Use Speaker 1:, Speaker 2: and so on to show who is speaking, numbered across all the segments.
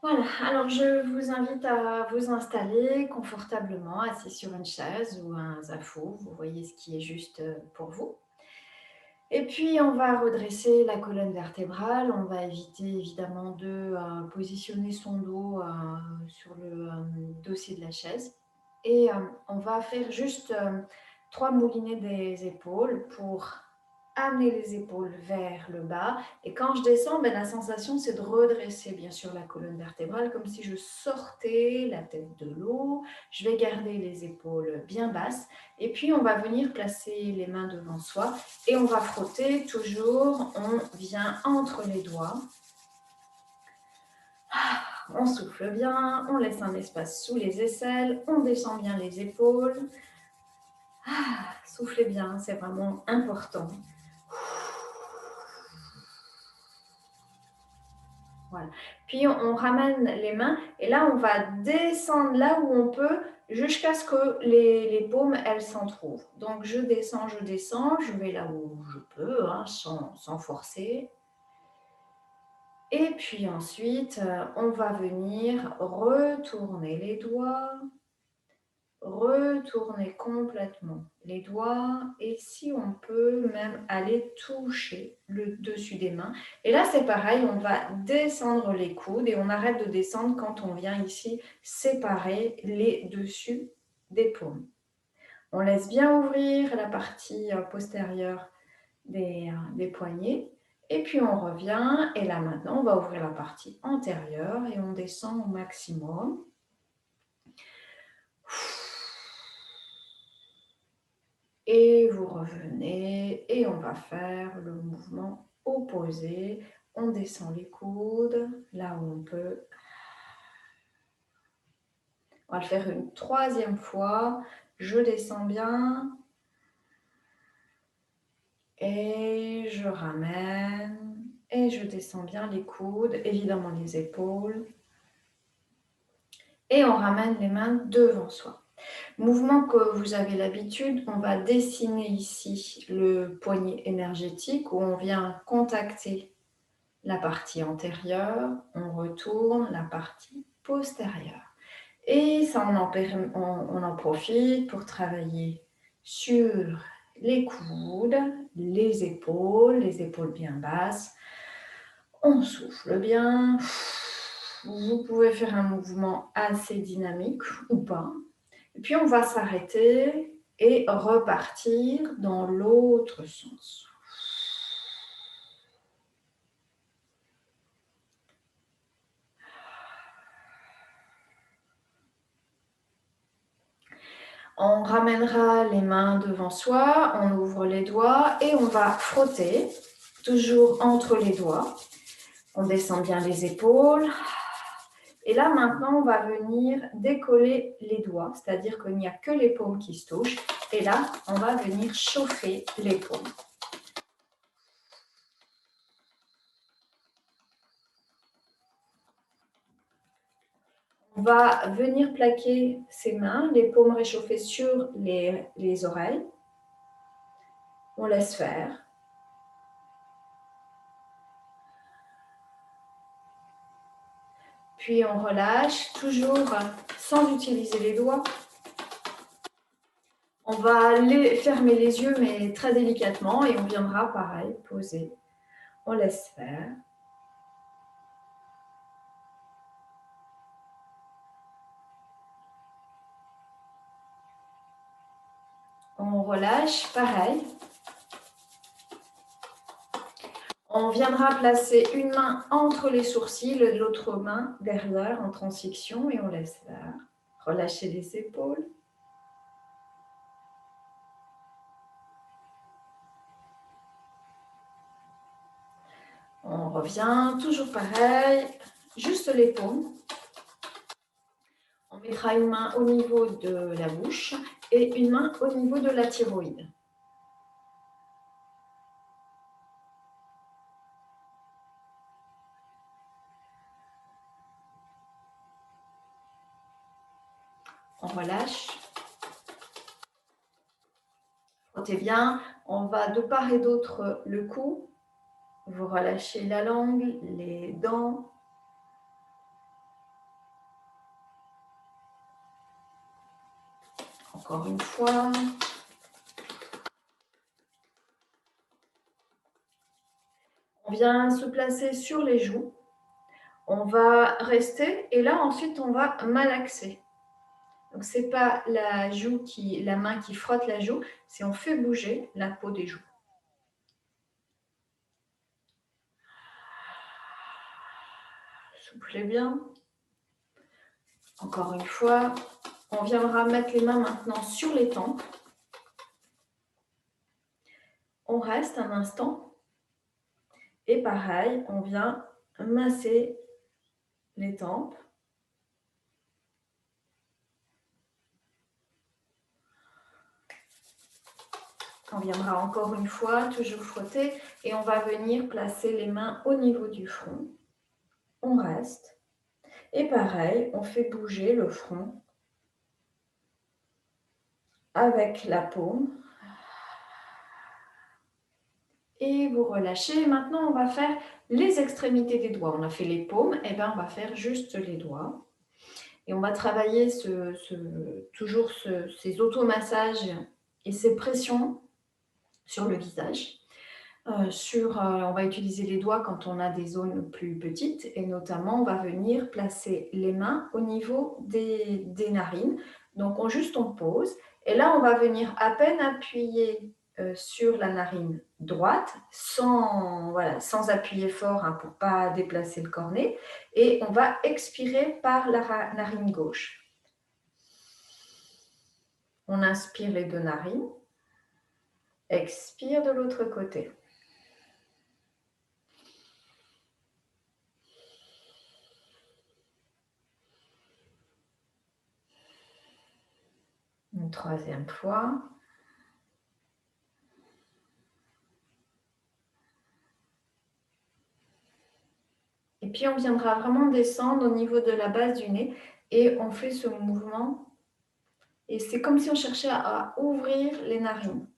Speaker 1: Voilà, alors je vous invite à vous installer confortablement, assis sur une chaise ou un zafu. Vous voyez ce qui est juste pour vous. Et puis, on va redresser la colonne vertébrale. On va éviter évidemment de positionner son dos sur le dossier de la chaise. Et on va faire juste 3 moulinets des épaules pour amener les épaules vers le bas. Et quand je descends, la sensation, c'est de redresser bien sûr la colonne vertébrale, comme si je sortais la tête de l'eau. Je vais garder les épaules bien basses. Et puis, on va venir placer les mains devant soi et on va frotter toujours. On vient entre les doigts. On souffle bien, on laisse un espace sous les aisselles, on descend bien les épaules. Soufflez bien, c'est vraiment important. Voilà. Puis on ramène les mains et là on va descendre là où on peut jusqu'à ce que les paumes elles s'en trouvent. Donc je descends, je vais là où je peux sans forcer. Et puis ensuite on va venir retourner les doigts. Retourner complètement les doigts et si on peut même aller toucher le dessus des mains. Et là c'est pareil, on va descendre les coudes et on arrête de descendre quand on vient ici séparer les dessus des paumes. On laisse bien ouvrir la partie postérieure des poignets et puis on revient et là maintenant on va ouvrir la partie antérieure et on descend au maximum. Et vous revenez et on va faire le mouvement opposé. On descend les coudes là où on peut. On va le faire une troisième fois. Je descends bien. Et je ramène. Et je descends bien les coudes, évidemment les épaules. Et on ramène les mains devant soi. Mouvement que vous avez l'habitude, on va dessiner ici le poignet énergétique où on vient contacter la partie antérieure, on retourne la partie postérieure. Et ça, on en profite pour travailler sur les coudes, les épaules bien basses. On souffle bien. Vous pouvez faire un mouvement assez dynamique ou pas. Et puis, on va s'arrêter et repartir dans l'autre sens. On ramènera les mains devant soi, on ouvre les doigts et on va frotter, toujours entre les doigts. On descend bien les épaules. Et là, maintenant, on va venir décoller les doigts, c'est-à-dire qu'il n'y a que les paumes qui se touchent. Et là, on va venir chauffer les paumes. On va venir plaquer ses mains, les paumes réchauffées sur les oreilles. On laisse faire. Puis on relâche, toujours sans utiliser les doigts. On va fermer les yeux, mais très délicatement, et on viendra, pareil, poser. On laisse faire. On relâche, pareil. On viendra placer une main entre les sourcils, l'autre main derrière en transition, et on laisse faire. Relâchez les épaules. On revient, toujours pareil, juste les paumes. On mettra une main au niveau de la bouche et une main au niveau de la thyroïde. On relâche. Frottez bien. On va de part et d'autre le cou. Vous relâchez la langue, les dents. Encore une fois. On vient se placer sur les joues. On va rester et là, ensuite, on va malaxer. Donc, ce n'est pas la main qui frotte la joue, c'est on fait bouger la peau des joues. Soufflez bien. Encore une fois, on viendra mettre les mains maintenant sur les tempes. On reste un instant. Et pareil, on vient masser les tempes. On viendra encore une fois, toujours frotter. Et on va venir placer les mains au niveau du front. On reste. Et pareil, on fait bouger le front avec la paume. Et vous relâchez. Maintenant, on va faire les extrémités des doigts. On a fait les paumes, et bien on va faire juste les doigts. Et on va travailler toujours ces automassages et ces pressions sur le visage. On va utiliser les doigts quand on a des zones plus petites et notamment on va venir placer les mains au niveau des narines. Donc on pose et là on va venir à peine appuyer sur la narine droite sans appuyer fort pour ne pas déplacer le cornet et on va expirer par la narine gauche. On inspire les deux narines, expire de l'autre côté. Une troisième fois. Et puis, on viendra vraiment descendre au niveau de la base du nez et on fait ce mouvement. Et c'est comme si on cherchait à ouvrir les narines.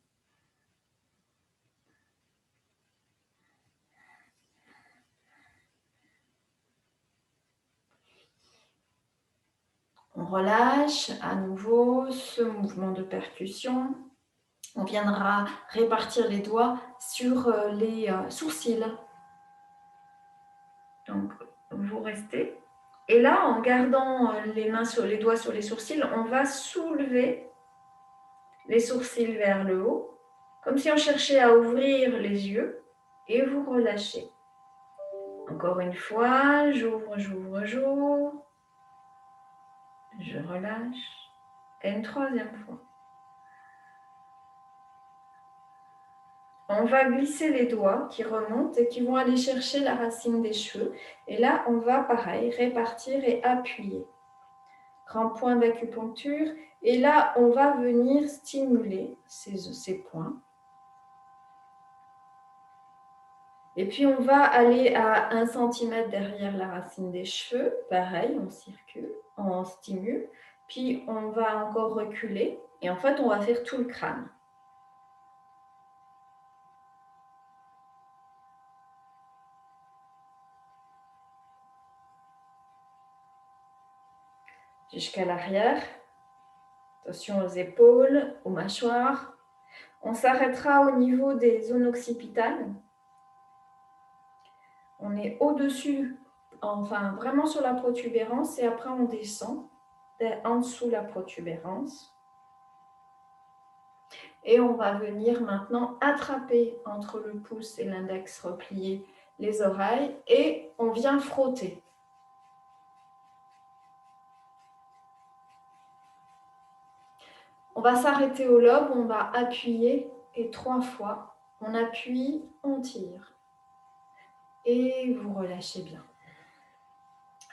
Speaker 1: On relâche à nouveau ce mouvement de percussion. On viendra répartir les doigts sur les sourcils. Donc, vous restez. Et là, en gardant les doigts sur les sourcils, on va soulever les sourcils vers le haut, comme si on cherchait à ouvrir les yeux, et vous relâchez. Encore une fois, j'ouvre, j'ouvre, j'ouvre. Je relâche. Et une troisième fois. On va glisser les doigts qui remontent et qui vont aller chercher la racine des cheveux. Et là, on va, pareil, répartir et appuyer. Grand point d'acupuncture. Et là, on va venir stimuler ces points. Et puis, on va aller à 1 cm derrière la racine des cheveux. Pareil, on circule, on stimule. Puis, on va encore reculer. Et en fait, on va faire tout le crâne. Jusqu'à l'arrière. Attention aux épaules, aux mâchoires. On s'arrêtera au niveau des zones occipitales. On est au-dessus, enfin vraiment sur la protubérance et après on descend en dessous la protubérance. Et on va venir maintenant attraper entre le pouce et l'index replié les oreilles et on vient frotter. On va s'arrêter au lobe, on va appuyer et 3 fois, on appuie, on tire. Et vous relâchez bien.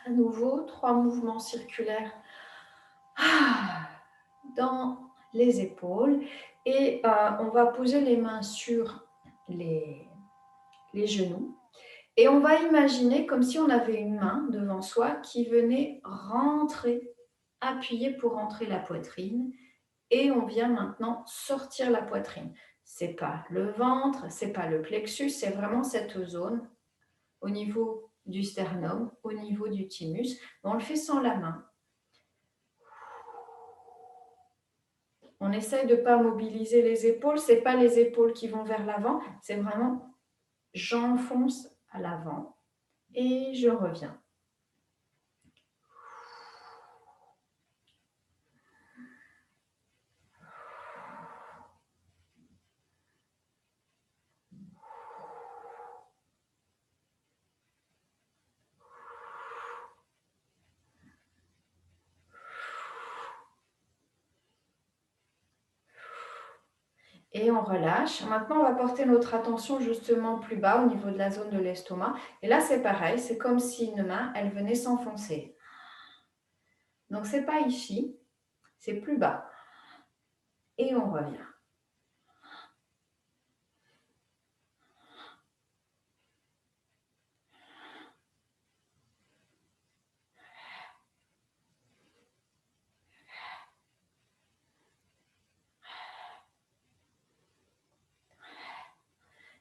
Speaker 1: À nouveau, 3 mouvements circulaires dans les épaules. Et on va poser les mains sur les genoux. Et on va imaginer comme si on avait une main devant soi qui venait rentrer, appuyer pour rentrer la poitrine. Et on vient maintenant sortir la poitrine. Ce n'est pas le ventre, ce n'est pas le plexus, c'est vraiment cette zone au niveau du sternum, au niveau du thymus. On le fait sans la main. On essaye de ne pas mobiliser les épaules. Ce n'est pas les épaules qui vont vers l'avant, c'est vraiment j'enfonce à l'avant et je reviens. Et on relâche. Maintenant, on va porter notre attention justement plus bas au niveau de la zone de l'estomac. Et là, c'est pareil, c'est comme si une main, elle venait s'enfoncer. Donc, ce n'est pas ici, c'est plus bas. Et on revient.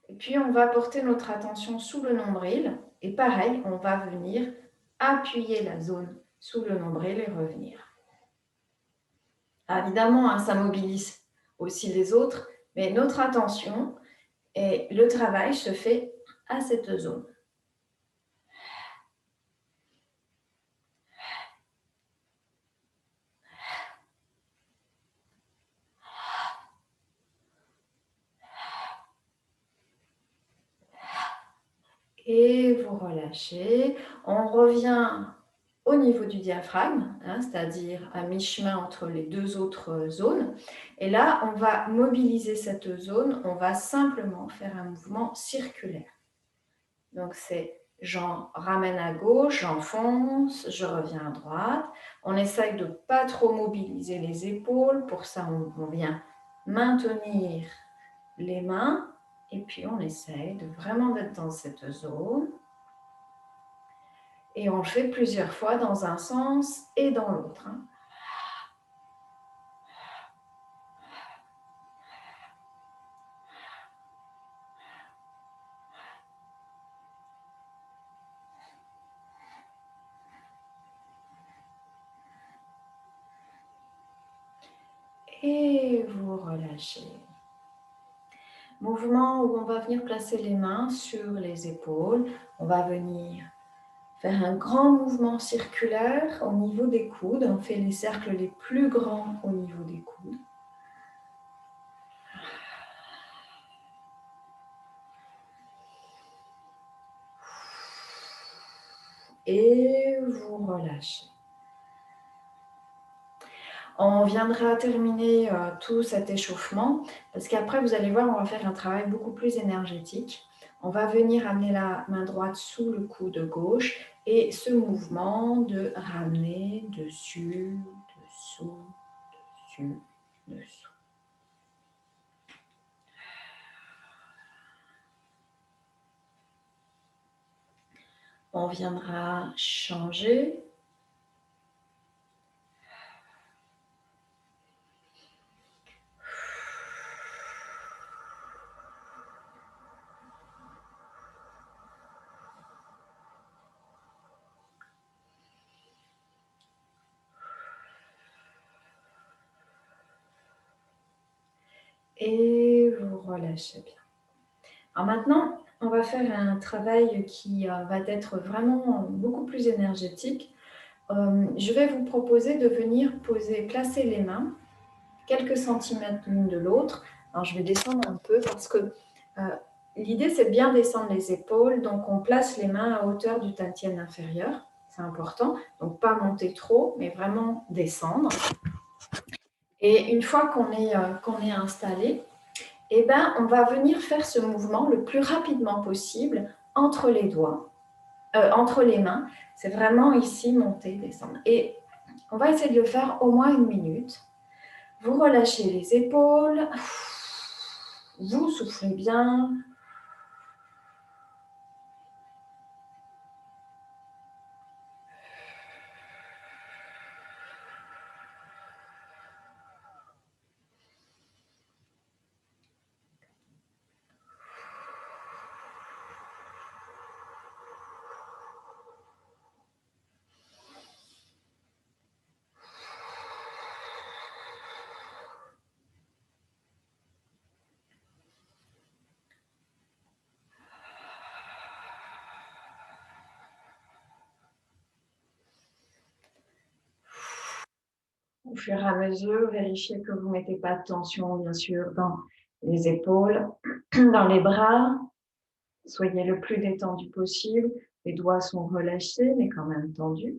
Speaker 1: Et puis, on va porter notre attention sous le nombril. Et pareil, on va venir appuyer la zone sous le nombril et revenir. Ah, évidemment, hein, ça mobilise aussi les autres, mais notre attention et le travail se fait à cette zone. Et vous relâchez. On revient au niveau du diaphragme, hein, c'est-à-dire à mi-chemin entre les deux autres zones. Et là, on va mobiliser cette zone. On va simplement faire un mouvement circulaire. Donc, c'est j'en ramène à gauche, j'enfonce, je reviens à droite. On essaye de ne pas trop mobiliser les épaules. Pour ça, on vient maintenir les mains. Et puis, on essaye de vraiment d'être dans cette zone. Et on le fait plusieurs fois dans un sens et dans l'autre. Et vous relâchez. Mouvement où on va venir placer les mains sur les épaules. On va venir faire un grand mouvement circulaire au niveau des coudes. On fait les cercles les plus grands au niveau des coudes. Et vous relâchez. On viendra terminer tout cet échauffement parce qu'après, vous allez voir, on va faire un travail beaucoup plus énergétique. On va venir amener la main droite sous le coude gauche et ce mouvement de ramener dessus, dessous, dessus, dessous. On viendra changer. Et vous relâchez bien. Alors maintenant, on va faire un travail qui va être vraiment beaucoup plus énergétique. Je vais vous proposer de venir placer les mains quelques centimètres l'une de l'autre. Alors je vais descendre un peu parce que l'idée c'est de bien descendre les épaules. Donc on place les mains à hauteur du tatienne inférieur. C'est important. Donc pas monter trop, mais vraiment descendre. Et une fois qu'on est installé, eh ben, on va venir faire ce mouvement le plus rapidement possible entre les doigts, entre les mains. C'est vraiment ici, monter, descendre. Et on va essayer de le faire au moins 1 minute. Vous relâchez les épaules. Vous soufflez bien. Au fur et à mesure, vérifiez que vous ne mettez pas de tension, bien sûr, dans les épaules, dans les bras. Soyez le plus détendu possible. Les doigts sont relâchés, mais quand même tendus.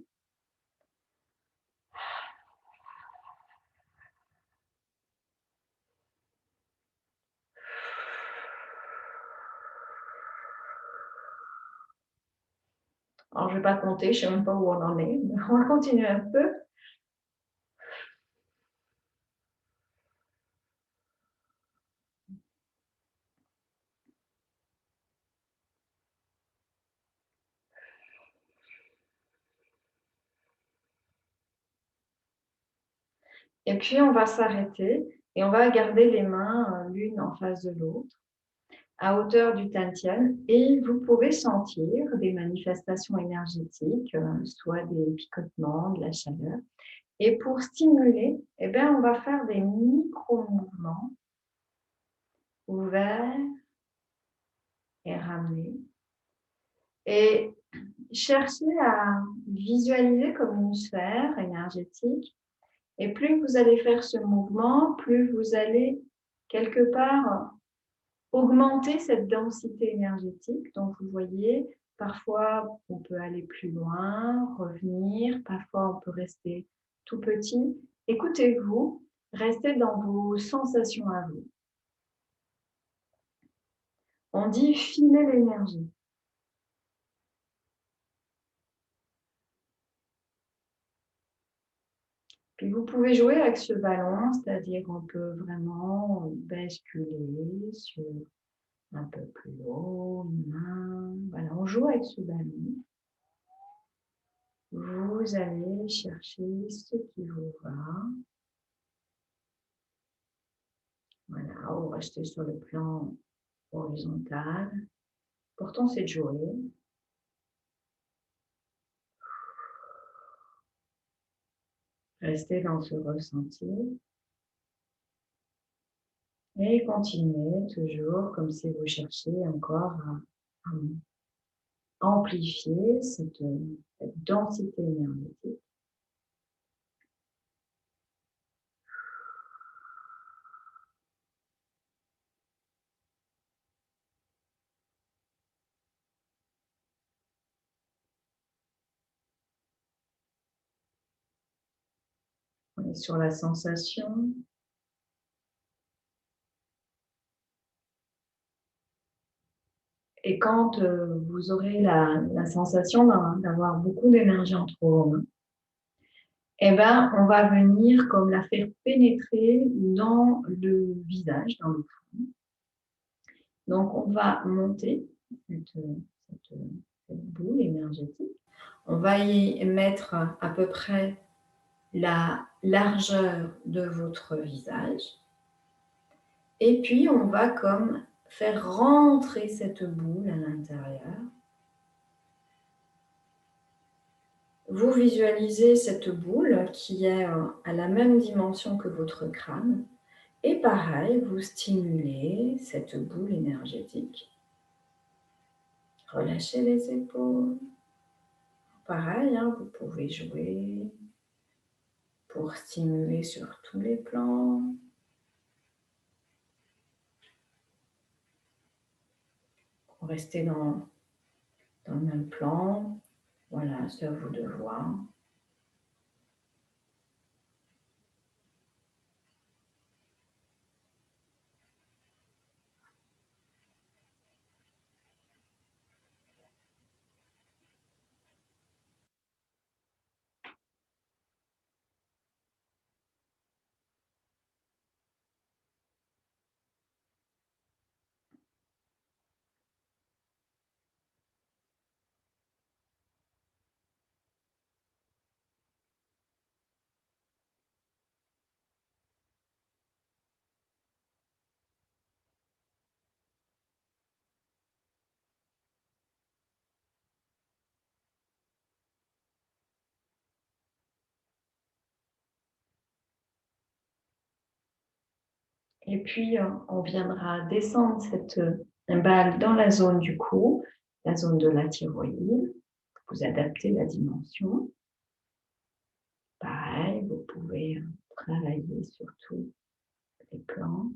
Speaker 1: Alors, je ne vais pas compter, je ne sais même pas où on en est, mais on va continuer un peu. Et puis, on va s'arrêter et on va garder les mains l'une en face de l'autre, à hauteur du tantien. Et vous pouvez sentir des manifestations énergétiques, soit des picotements, de la chaleur. Et pour stimuler, eh bien, on va faire des micro-mouvements ouverts et ramenés. Et cherchez à visualiser comme une sphère énergétique. Et plus vous allez faire ce mouvement, plus vous allez quelque part augmenter cette densité énergétique. Donc, vous voyez, parfois, on peut aller plus loin, revenir. Parfois, on peut rester tout petit. Écoutez-vous, restez dans vos sensations à vous. On dit filer l'énergie. Puis vous pouvez jouer avec ce ballon, c'est-à-dire on peut vraiment basculer sur un peu plus haut, main. Voilà, on joue avec ce ballon. Vous allez chercher ce qui vous va. Voilà, on va rester sur le plan horizontal. L'important, c'est de jouer. Restez dans ce ressenti. Et continuez toujours comme si vous cherchiez encore à amplifier cette densité énergétique. On est sur la sensation. Et quand vous aurez la sensation d'avoir beaucoup d'énergie entre vos mains, eh ben, on va venir comme la faire pénétrer dans le visage, dans le front. Donc, on va monter cette boule énergétique. On va y mettre à peu près la largeur de votre visage. Et puis, on va comme faire rentrer cette boule à l'intérieur. Vous visualisez cette boule qui est à la même dimension que votre crâne. Et pareil, vous stimulez cette boule énergétique. Relâchez les épaules. Pareil, vous pouvez jouer pour stimuler sur tous les plans. Restez dans le même plan. Voilà, c'est à vous de voir. Et puis, on viendra descendre cette balle dans la zone du cou, la zone de la thyroïde. Vous adaptez la dimension. Pareil, vous pouvez travailler sur tous les plans.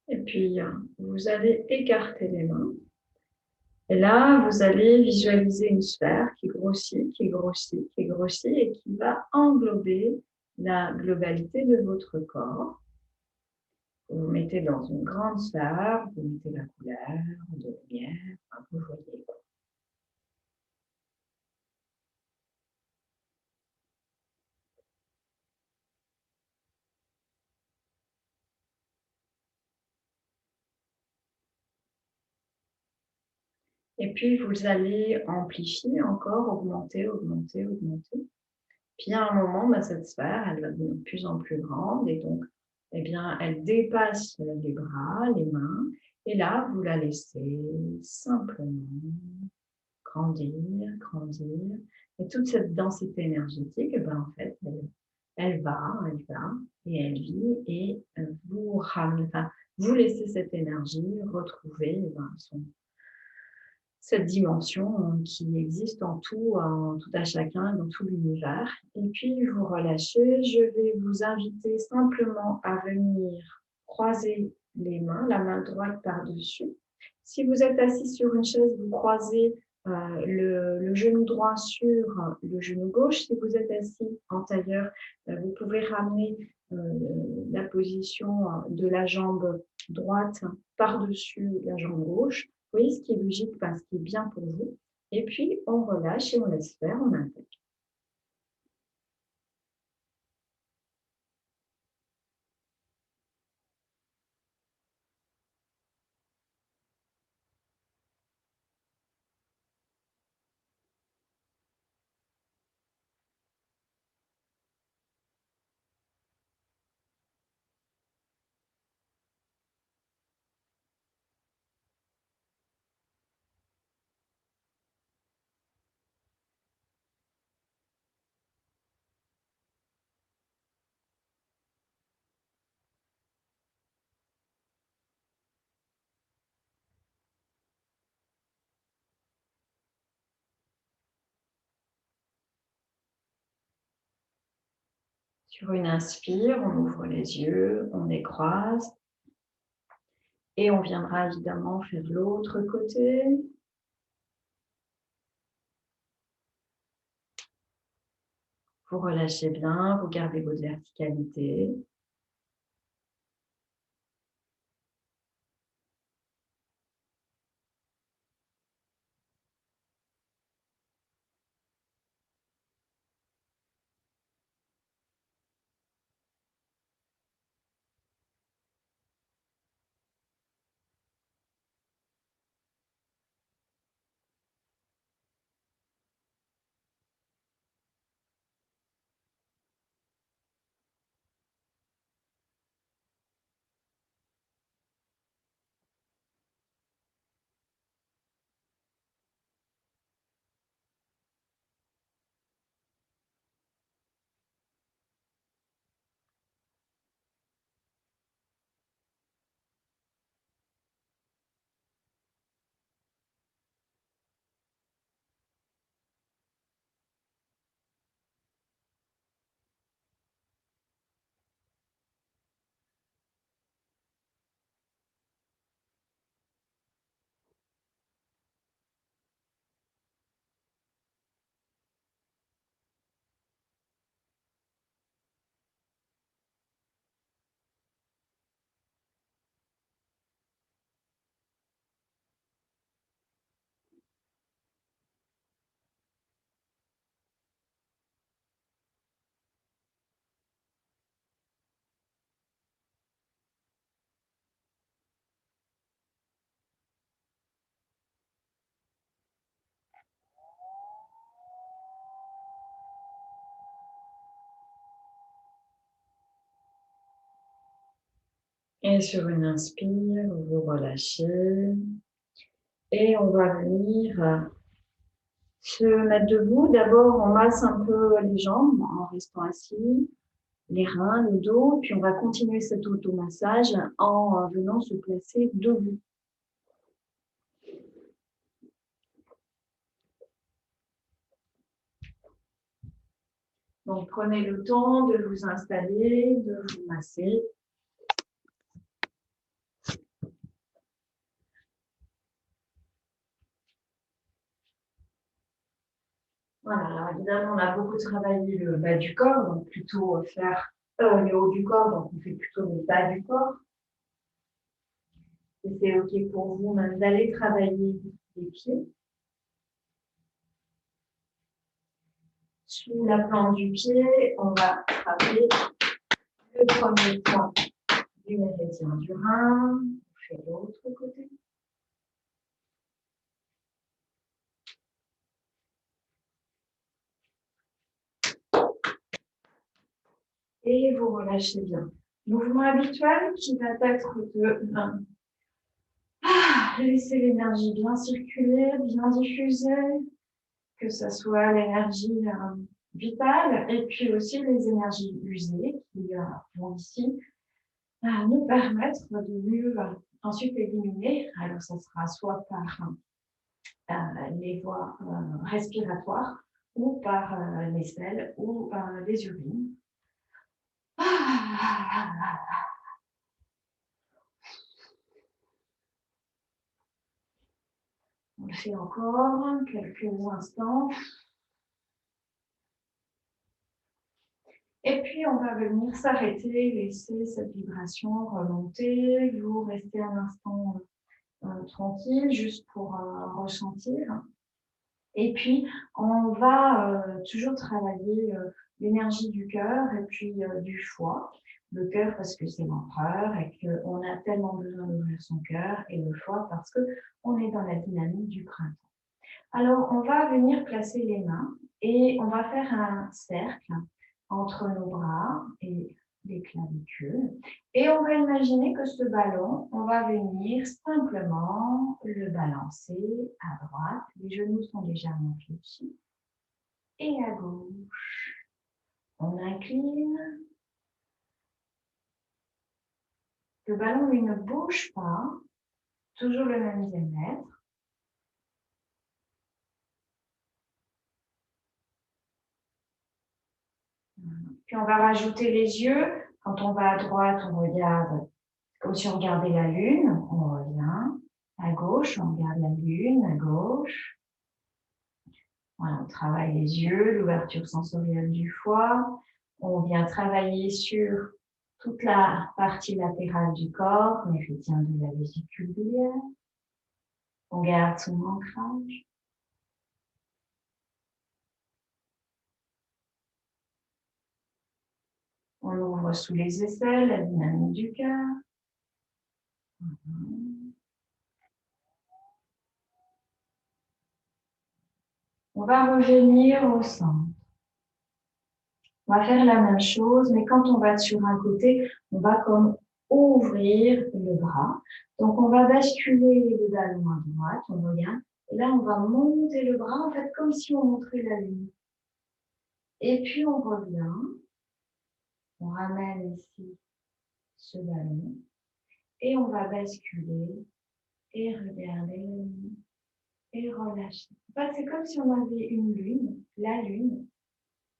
Speaker 1: Et puis, vous allez écarter les mains. Et là, vous allez visualiser une sphère qui grossit, qui grossit, qui grossit et qui va englober la globalité de votre corps. Vous vous mettez dans une grande sphère, vous mettez la couleur de lumière, vous voyez. Et puis, vous allez amplifier encore, augmenter, augmenter, augmenter. Puis, à un moment, cette sphère, elle va devenir de plus en plus grande et donc, eh bien, elle dépasse les bras, les mains. Et là, vous la laissez simplement grandir, grandir. Et toute cette densité énergétique, eh ben, en fait, elle va et elle vit et vous ramenez, enfin, vous laissez cette énergie retrouver cette dimension qui existe en tout à chacun, dans tout l'univers. Et puis, vous relâchez. Je vais vous inviter simplement à venir croiser les mains, la main droite par-dessus. Si vous êtes assis sur une chaise, vous croisez le genou droit sur le genou gauche. Si vous êtes assis en tailleur, vous pouvez ramener la position de la jambe droite par-dessus la jambe gauche. Vous voyez ce qui est logique, enfin, ce qui est bien pour vous. Et puis, on relâche et on laisse faire, on intègre. Sur une inspire, on ouvre les yeux, on les croise. Et on viendra évidemment faire l'autre côté. Vous relâchez bien, vous gardez votre verticalité. Et sur une inspire, vous relâchez. Et on va venir se mettre debout. D'abord, on masse un peu les jambes en restant assis, les reins, le dos. Puis on va continuer cet automassage en venant se placer debout. Donc, prenez le temps de vous installer, de vous masser. Voilà, alors évidemment, on a beaucoup travaillé le bas du corps, donc plutôt faire le haut du corps, donc on fait plutôt le bas du corps. Et c'est OK pour vous même d'aller travailler les pieds. Sous la plante du pied, on va frapper le premier point du méridien du rein. On fait l'autre côté. Et vous relâchez bien. Mouvement habituel qui va être de laisser l'énergie bien circuler, bien diffuser, que ce soit l'énergie vitale et puis aussi les énergies usées qui vont ici nous permettre de mieux ensuite éliminer. Alors, ça sera soit par les voies respiratoires ou par les selles ou les urines. On le fait encore quelques instants. Et puis, on va venir s'arrêter, laisser cette vibration remonter. Vous restez un instant tranquille, juste pour ressentir. Et puis, on va toujours travailler l'énergie du cœur et puis du foie. Le cœur parce que c'est l'empereur et qu'on a tellement besoin d'ouvrir son cœur, et le foie parce qu'on est dans la dynamique du printemps. Alors, on va venir placer les mains et on va faire un cercle entre nos bras et les clavicules. Et on va imaginer que ce ballon, on va venir simplement le balancer à droite. Les genoux sont légèrement fléchis. Et à gauche, on incline. Le ballon, lui, ne bouge pas. Toujours le même diamètre. Puis on va rajouter les yeux. Quand on va à droite, on regarde comme si on regardait la lune. On revient. À gauche, on regarde la lune. À gauche. Voilà, on travaille les yeux, l'ouverture sensorielle du foie. On vient travailler sur toute la partie latérale du corps, méridien de la vésicule biliaire. On garde son ancrage. On ouvre sous les aisselles, la dynamique du cœur. On va revenir au centre. On va faire la même chose, mais quand on va sur un côté, on va comme ouvrir le bras. Donc, on va basculer le ballon à droite, on regarde. Et là, on va monter le bras, en fait, comme si on montrait la lune. Et puis, on revient. On ramène ici ce ballon. Et on va basculer et regarder la lune. Et relâcher. En fait, c'est comme si on avait une lune, la lune,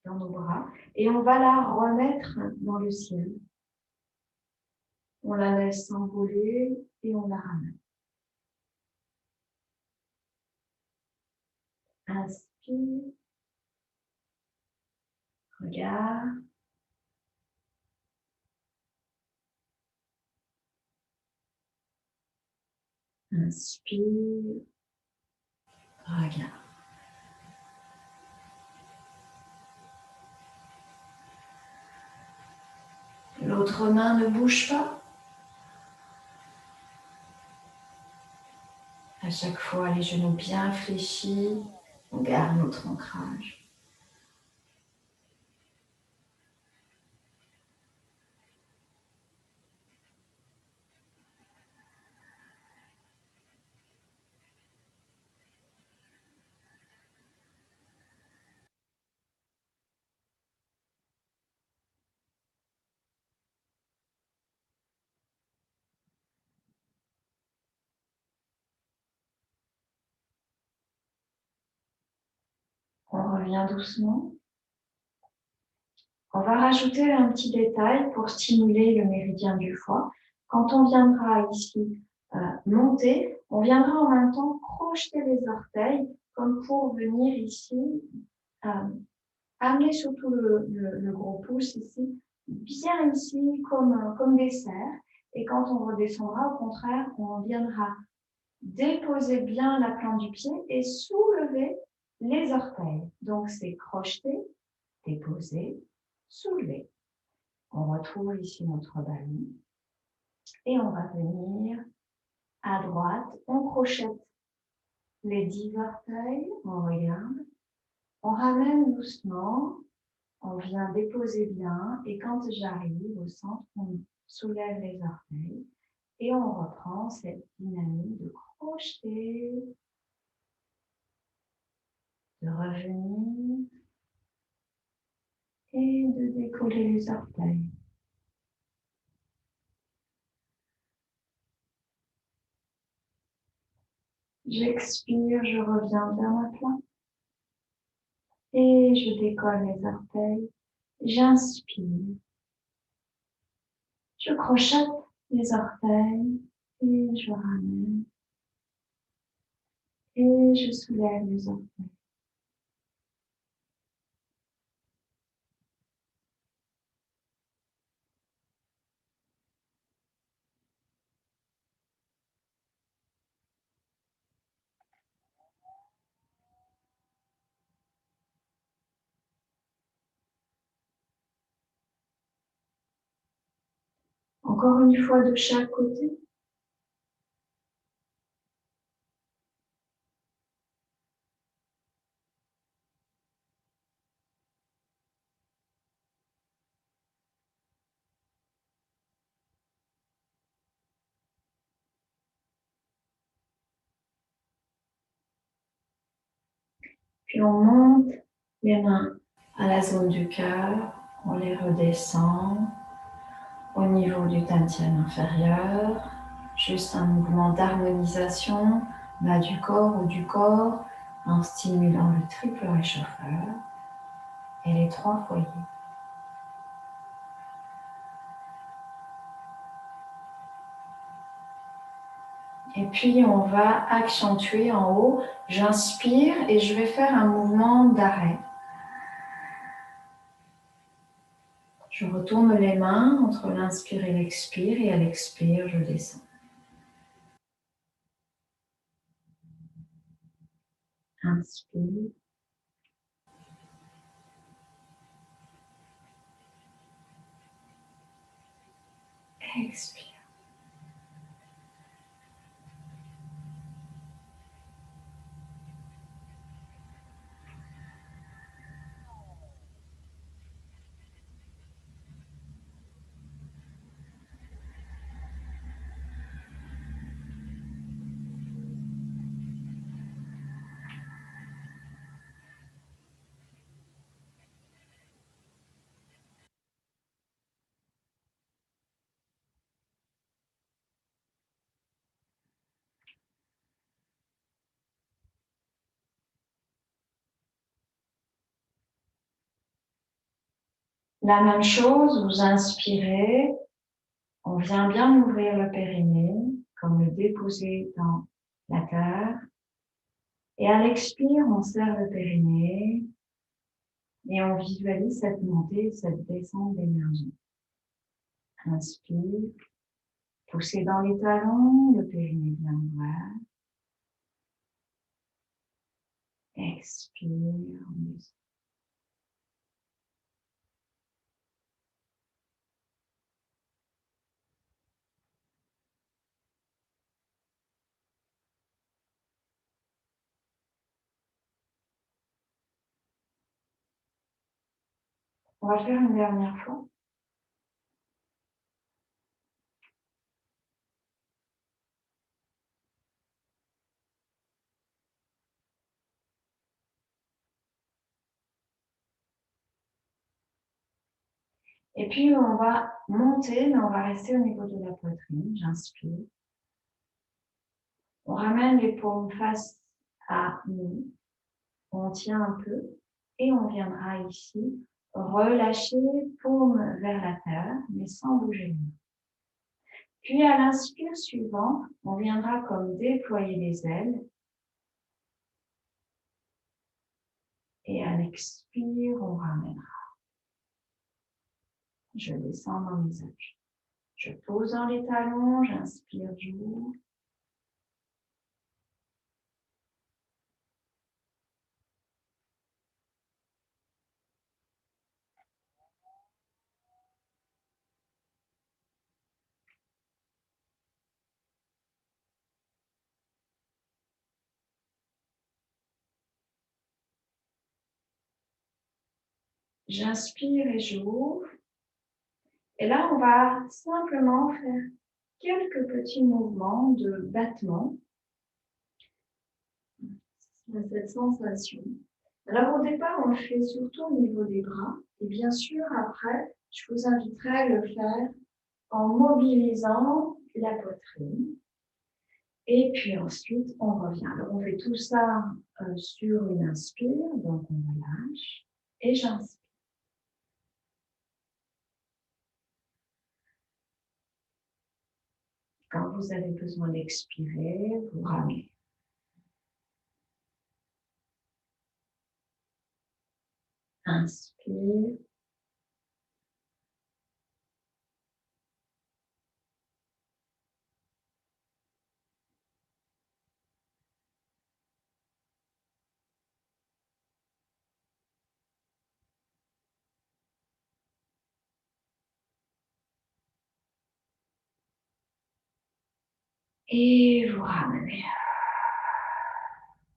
Speaker 1: dans nos bras. Et on va la remettre dans le ciel. On la laisse s'envoler et on la ramène. Inspire. Regarde. Inspire. Regarde. L'autre main ne bouge pas. À chaque fois, les genoux bien fléchis. On garde notre ancrage. On revient doucement. On va rajouter un petit détail pour stimuler le méridien du foie. Quand on viendra ici monter, on viendra en même temps crocheter les orteils comme pour venir ici amener surtout le gros pouce ici, bien ici comme des serres. Et quand on redescendra, au contraire, on viendra déposer bien la plante du pied et soulever les orteils. Donc, c'est crocheter, déposer, soulever. On retrouve ici notre ballon et on va venir à droite. On crochette les 10 orteils, on regarde. On ramène doucement, on vient déposer bien et quand j'arrive au centre, on soulève les orteils et on reprend cette dynamique de crocheter, de revenir et de décoller les orteils. J'expire, je reviens vers ma plat et je décolle les orteils. J'inspire, je crochette les orteils et je ramène et je soulève les orteils. Encore une fois de chaque côté. Puis on monte les mains à la zone du cœur, on les redescend au niveau du dantian inférieur, juste un mouvement d'harmonisation, bas du corps ou du corps, en stimulant le triple réchauffeur et les 3 foyers. Et puis on va accentuer en haut, j'inspire et je vais faire un mouvement d'arrêt. Je retourne les mains entre l'inspire et l'expire et à l'expire, je descends. Inspire. Expire. La même chose, vous inspirez, on vient bien ouvrir le périnée, comme le déposer dans la terre. Et à l'expire, on serre le périnée et on visualise cette montée, cette descente d'énergie. Inspire, poussez dans les talons, le périnée bien ouvert. Expire, on descend. On va le faire une dernière fois. Et puis, on va monter, mais on va rester au niveau de la poitrine. J'inspire. On ramène les paumes face à nous. On tient un peu. Et on viendra ici relâcher paume vers la terre, mais sans bouger les mains. Puis à l'inspire suivant, on viendra comme déployer les ailes. Et à l'expire, on ramènera. Je descends dans mes appuis. Je pose dans les talons, j'inspire, j'ouvre. J'inspire et j'ouvre. Et là, on va simplement faire quelques petits mouvements de battement. Cette sensation. Alors au départ, on le fait surtout au niveau des bras. Et bien sûr, après, je vous inviterai à le faire en mobilisant la poitrine. Et puis ensuite, on revient. Alors, on fait tout ça sur une inspire. Donc, on relâche. Et j'inspire. Quand vous avez besoin d'expirer, vous ramenez. Inspire. Et vous ramenez.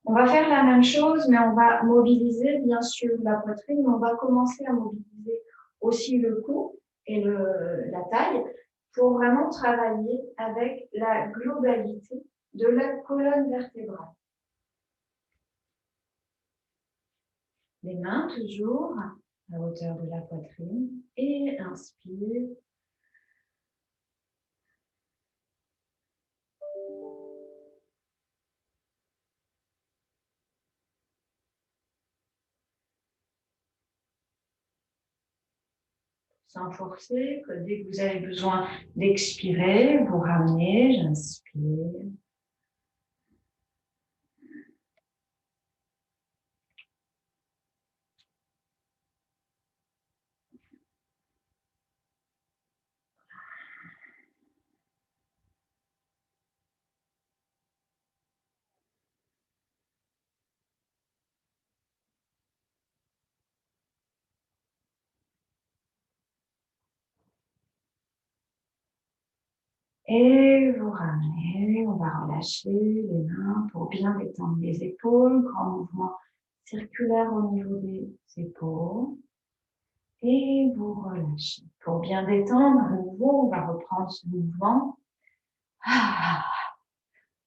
Speaker 1: On va faire la même chose, mais on va mobiliser bien sûr la poitrine, mais on va commencer à mobiliser aussi le cou et la taille pour vraiment travailler avec la globalité de la colonne vertébrale. Les mains toujours à hauteur de la poitrine et inspire. Sans forcer, que dès que vous avez besoin d'expirer, vous ramenez, j'inspire. Et vous ramenez, on va relâcher les mains pour bien détendre les épaules, grand mouvement circulaire au niveau des épaules. Et vous relâchez. Pour bien détendre, à nouveau, on va reprendre ce mouvement.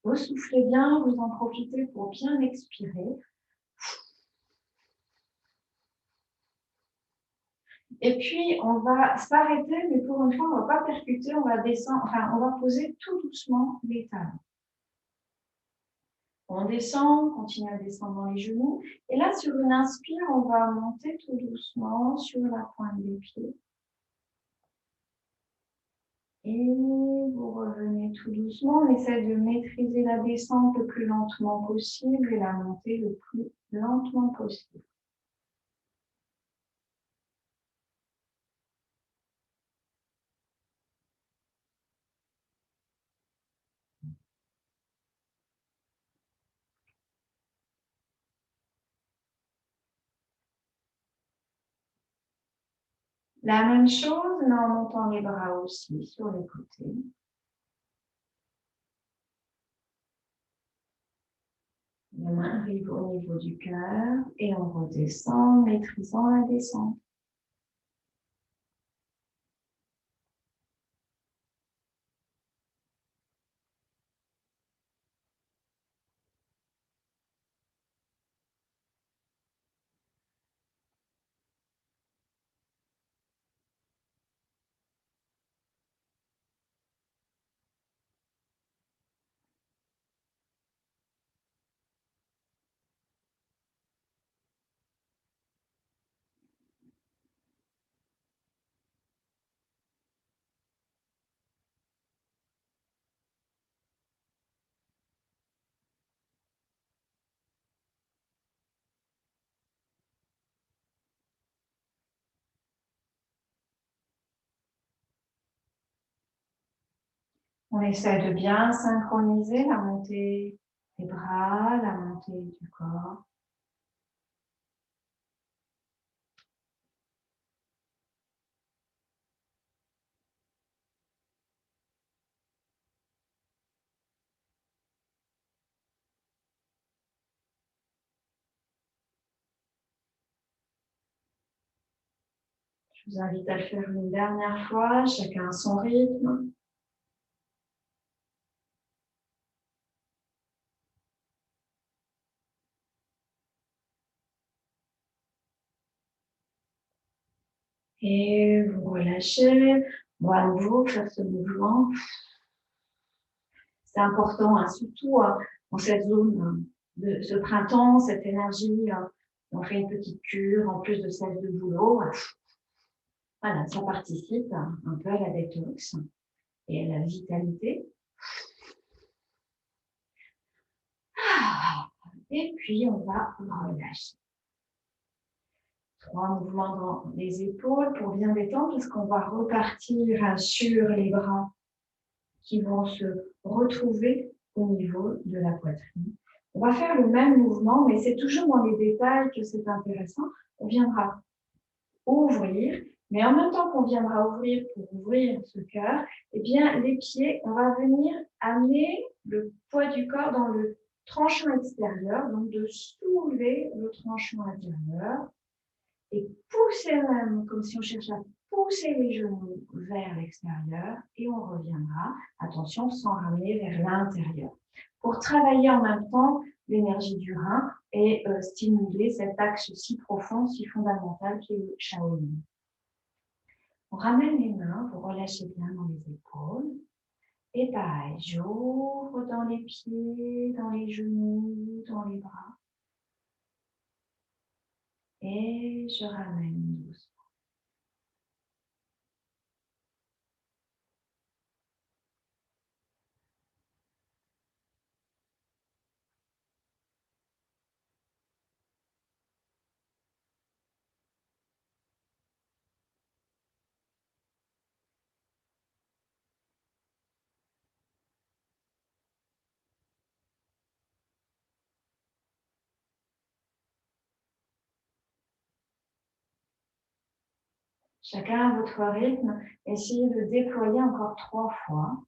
Speaker 1: Vous soufflez bien, vous en profitez pour bien expirer. Et puis, on va s'arrêter, mais pour une fois, on ne va pas percuter, on va descendre, enfin, on va poser tout doucement les talons. On descend, on continue à descendre dans les genoux. Et là, sur une inspire, on va monter tout doucement sur la pointe des pieds. Et vous revenez tout doucement. On essaie de maîtriser la descente le plus lentement possible et la montée le plus lentement possible. La même chose, mais en montant les bras aussi sur les côtés. Les mains arrivent au niveau du cœur et on redescend, maîtrisant la descente. On essaie de bien synchroniser la montée des bras, la montée du corps. Je vous invite à le faire une dernière fois, chacun à son rythme. Et vous relâchez. On va à nouveau faire ce mouvement. C'est important, hein, surtout dans cette zone de ce printemps, cette énergie. On fait une petite cure en plus de celle de boulot. Voilà, ça participe un peu à la détox et à la vitalité. Et puis, on va relâcher. 3 mouvements dans les épaules pour bien détendre, parce qu'on va repartir sur les bras qui vont se retrouver au niveau de la poitrine. On va faire le même mouvement, mais c'est toujours dans les détails que c'est intéressant. On viendra ouvrir, mais en même temps qu'on viendra ouvrir pour ouvrir ce cœur, eh bien, les pieds, on va venir amener le poids du corps dans le tranchant extérieur, donc de soulever le tranchant intérieur et pousser même, comme si on cherchait à pousser les genoux vers l'extérieur et on reviendra, attention, sans ramener vers l'intérieur. Pour travailler en même temps l'énergie du rein et stimuler cet axe si profond, si fondamental qui est le Shaolin. On ramène les mains, vous relâchez bien dans les épaules. Et pareil, j'ouvre dans les pieds, dans les genoux, dans les bras. Et je ramène doucement. Chacun à votre rythme, essayez de déployer encore 3 fois.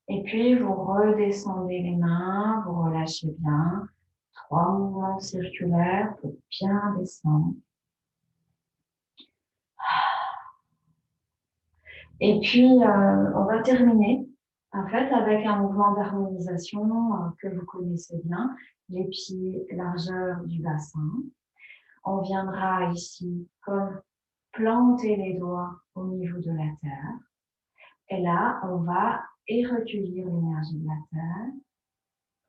Speaker 1: Et puis, vous redescendez les mains, vous relâchez bien. 3 mouvements circulaires pour bien descendre. Et puis, on va terminer en fait avec un mouvement d'harmonisation que vous connaissez bien, les pieds largeur du bassin. On viendra ici comme planter les doigts au niveau de la terre. Et là, on va recueillir l'énergie de la terre,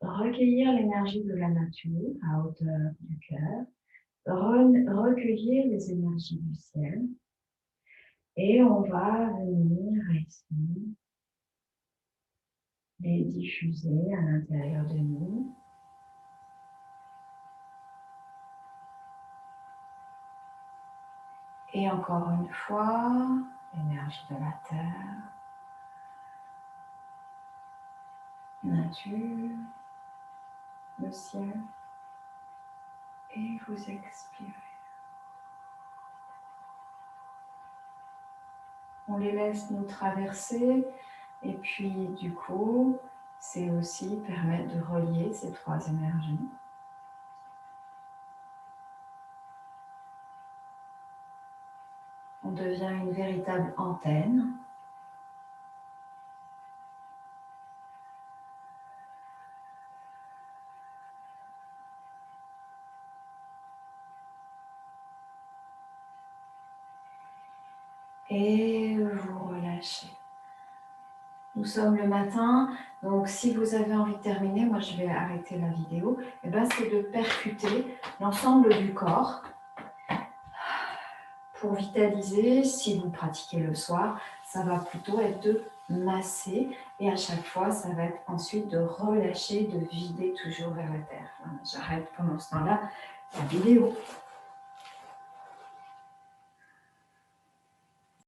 Speaker 1: recueillir l'énergie de la nature à hauteur du cœur, recueillir les énergies du ciel. Et on va venir ici les diffuser à l'intérieur de nous. Et encore une fois, l'énergie de la terre, nature, le ciel. Et vous expirez. On les laisse nous traverser et puis du coup, c'est aussi permettre de relier ces 3 énergies. On devient une véritable antenne. et vous relâchez. Nous sommes le matin, donc si vous avez envie de terminer, moi je vais arrêter la vidéo, et ben c'est de percuter l'ensemble du corps pour vitaliser. Si vous pratiquez le soir, ça va plutôt être de masser et à chaque fois, ça va être ensuite de relâcher, de vider toujours vers la terre. J'arrête pendant ce temps-là la vidéo.